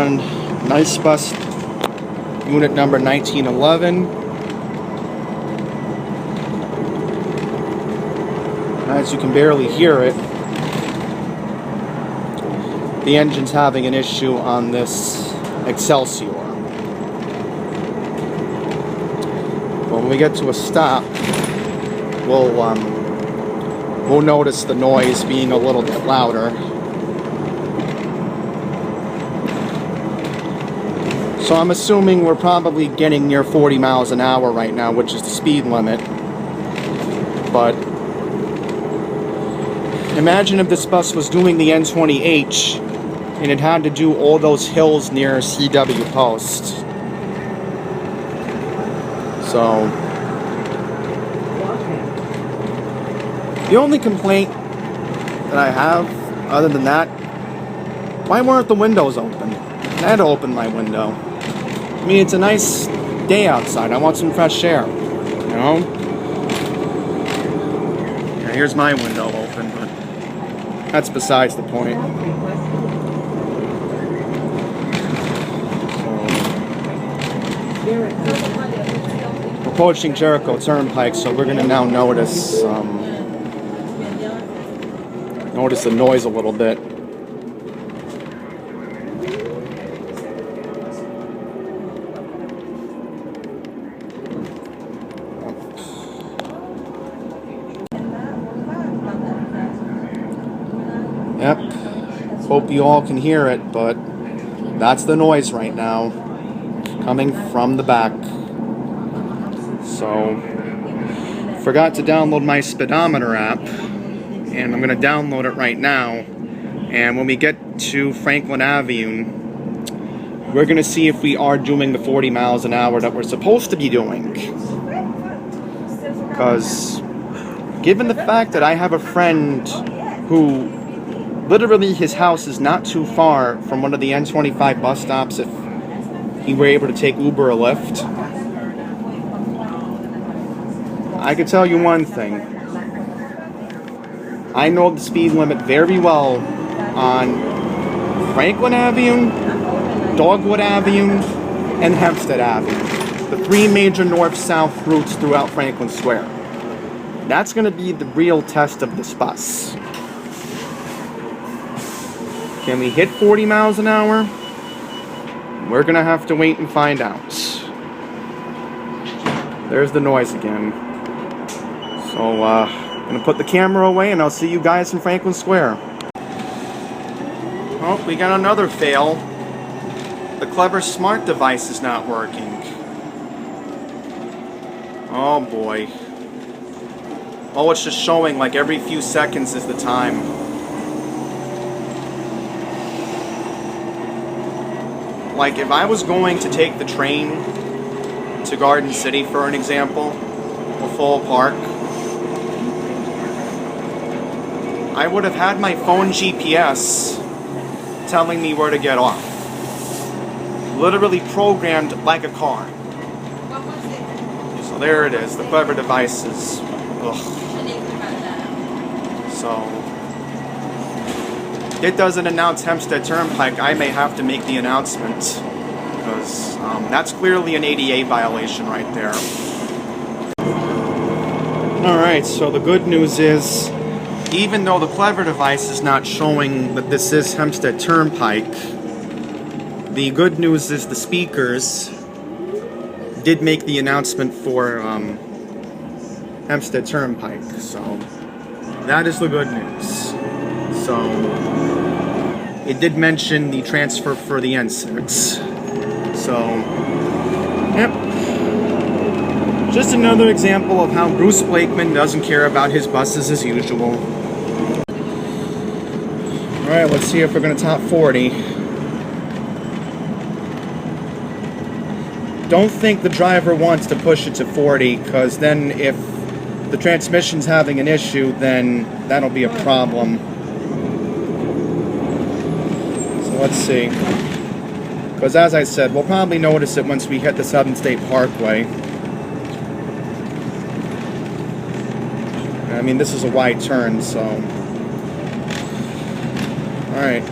on nice bus unit number 1911. As you can barely hear it, the engine's having an issue on this Xcelsior. When we get to a stop, we'll notice the noise being a little bit louder. So I'm assuming we're probably getting near 40 miles an hour right now, which is the speed limit. But imagine if this bus was doing the N20H and it had to do all those hills near CW Post. So the only complaint that I have, other than that, why weren't the windows open? I had to open my window. I mean, it's a nice day outside. I want some fresh air, you know? Yeah, here's my window open, but that's besides the point. We're approaching Jericho Turnpike, so we're going to now notice the noise a little bit. Yep, hope you all can hear it, but that's the noise right now, coming from the back. So, forgot to download my speedometer app, and I'm going to download it right now. And when we get to Franklin Avenue, we're going to see if we are doing the 40 miles an hour that we're supposed to be doing. Because, given the fact that I have a friend who literally his house is not too far from one of the N25 bus stops if he were able to take Uber or Lyft, I can tell you one thing. I know the speed limit very well on Franklin Avenue, Dogwood Avenue, and Hempstead Avenue. The three major north-south routes throughout Franklin Square. That's going to be the real test of this bus. Can we hit 40 miles an hour? We're going to have to wait and find out. There's the noise again. So, I'm going to put the camera away and I'll see you guys in Franklin Square. Oh, we got another fail. The clever smart device is not working. Oh boy. Oh, it's just showing like every few seconds is the time. Like, if I was going to take the train to Garden City, for an example, or Fall Park, I would have had my phone GPS telling me where to get off. Literally programmed like a car. So there it is, the clever devices. Ugh. So, it doesn't announce Hempstead Turnpike, I may have to make the announcement, because that's clearly an ADA violation right there. Alright, so the good news is, even though the clever device is not showing that this is Hempstead Turnpike, the good news is the speakers did make the announcement for Hempstead Turnpike, so that is the good news. So, it did mention the transfer for the N6. So, yep. Just another example of how Bruce Blakeman doesn't care about his buses as usual. Alright, let's see if we're going to top 40. Don't think the driver wants to push it to 40, because then if the transmission's having an issue, then that'll be a problem. Let's see. Because as I said, we'll probably notice it once we hit the Southern State Parkway. I mean, this is a wide turn, so... Alright.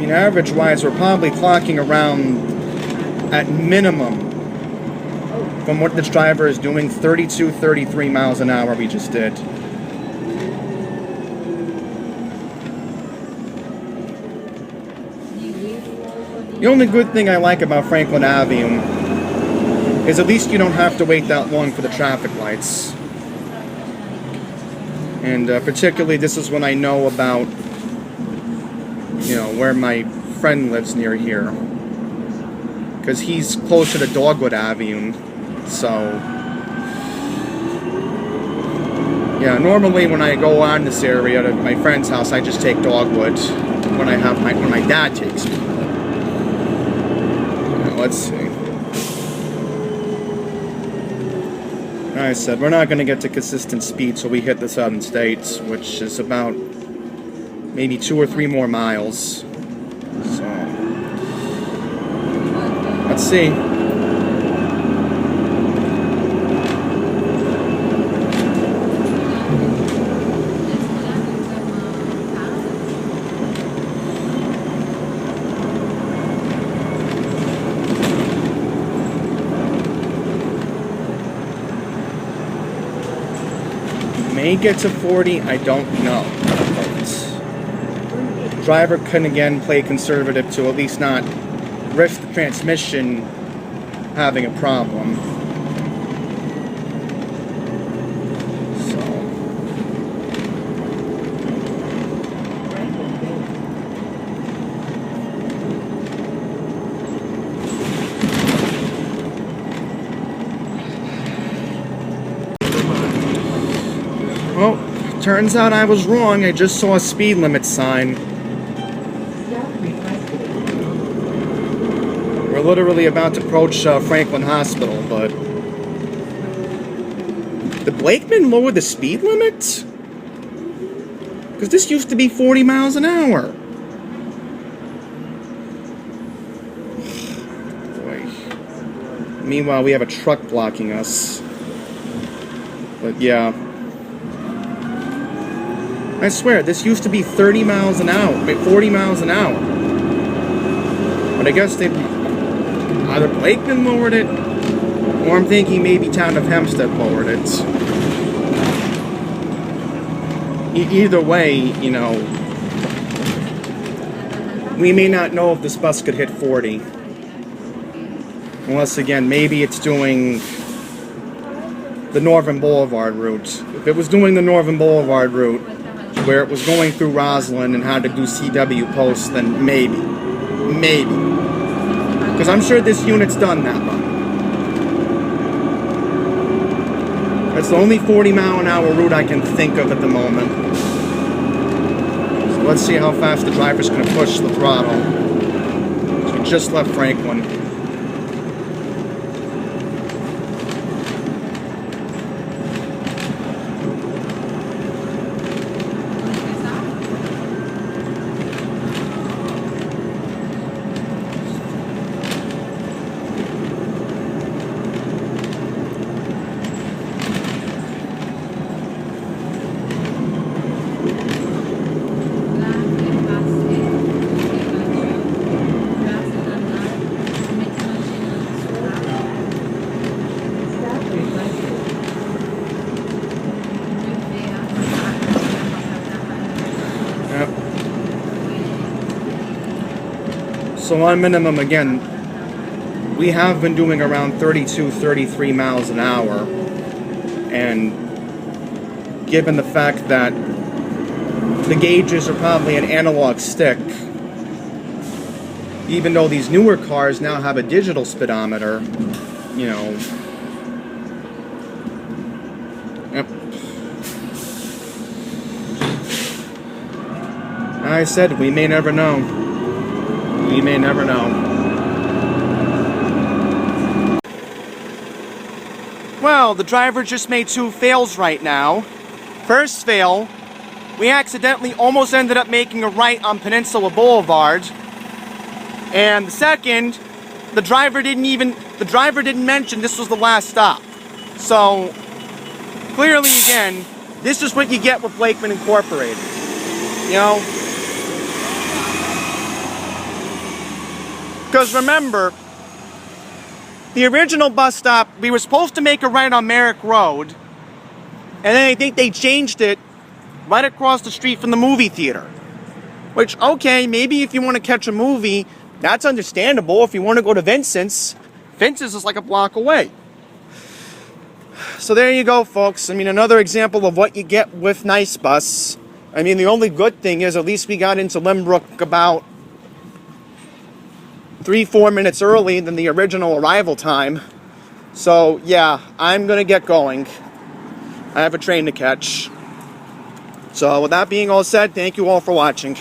mean, average-wise, we're probably clocking around, at minimum, from what this driver is doing, 32, 33 miles an hour we just did. The only good thing I like about Franklin Avenue is at least you don't have to wait that long for the traffic lights. And particularly this is when I know about, you know, where my friend lives near here. Because he's closer to Dogwood Avenue. So, yeah, normally when I go on this area to my friend's house, I just take Dogwood when my dad takes me. Let's see. I said we're not going to get to consistent speed, so we hit the Southern States, which is about maybe 2 or 3 more miles. So let's see. May get to 40, I don't know. But driver can again play conservative to at least not risk the transmission having a problem. Well, turns out I was wrong. I just saw a speed limit sign. We're literally about to approach Franklin Hospital, but... Did Blakeman lower the speed limit? Because this used to be 40 miles an hour. Boy. Meanwhile, we have a truck blocking us. But yeah. I swear, this used to be 30 miles an hour, 40 miles an hour. But I guess they either Blakeman lowered it, or I'm thinking maybe Town of Hempstead lowered it. Either way, you know, we may not know if this bus could hit 40. Unless, again, maybe it's doing the Northern Boulevard route. If it was doing the Northern Boulevard route, where it was going through Roslyn and had to do CW posts, then maybe. Maybe. Because I'm sure this unit's done that run. That's the only 40 mile an hour route I can think of at the moment. So let's see how fast the driver's going to push the throttle. So we just left Franklin. So on minimum, again, we have been doing around 32, 33 miles an hour. And given the fact that the gauges are probably an analog stick, even though these newer cars now have a digital speedometer, you know. Yep. I said, we may never know. We may never know. Well, the driver just made 2 fails right now. First fail, we accidentally almost ended up making a right on Peninsula Boulevard. And the second, the driver didn't mention this was the last stop. So, clearly again, this is what you get with Blakeman Incorporated. You know? Because remember, the original bus stop, we were supposed to make a right on Merrick Road, and then I think they changed it right across the street from the movie theater. Which, okay, maybe if you want to catch a movie, that's understandable. If you want to go to Vincent's is like a block away. So there you go, folks. I mean, another example of what you get with Nice Bus. I mean, the only good thing is at least we got into Lynbrook about 3-4 minutes early than the original arrival time. So, yeah, I'm going to get going. I have a train to catch. So, with that being all said, thank you all for watching.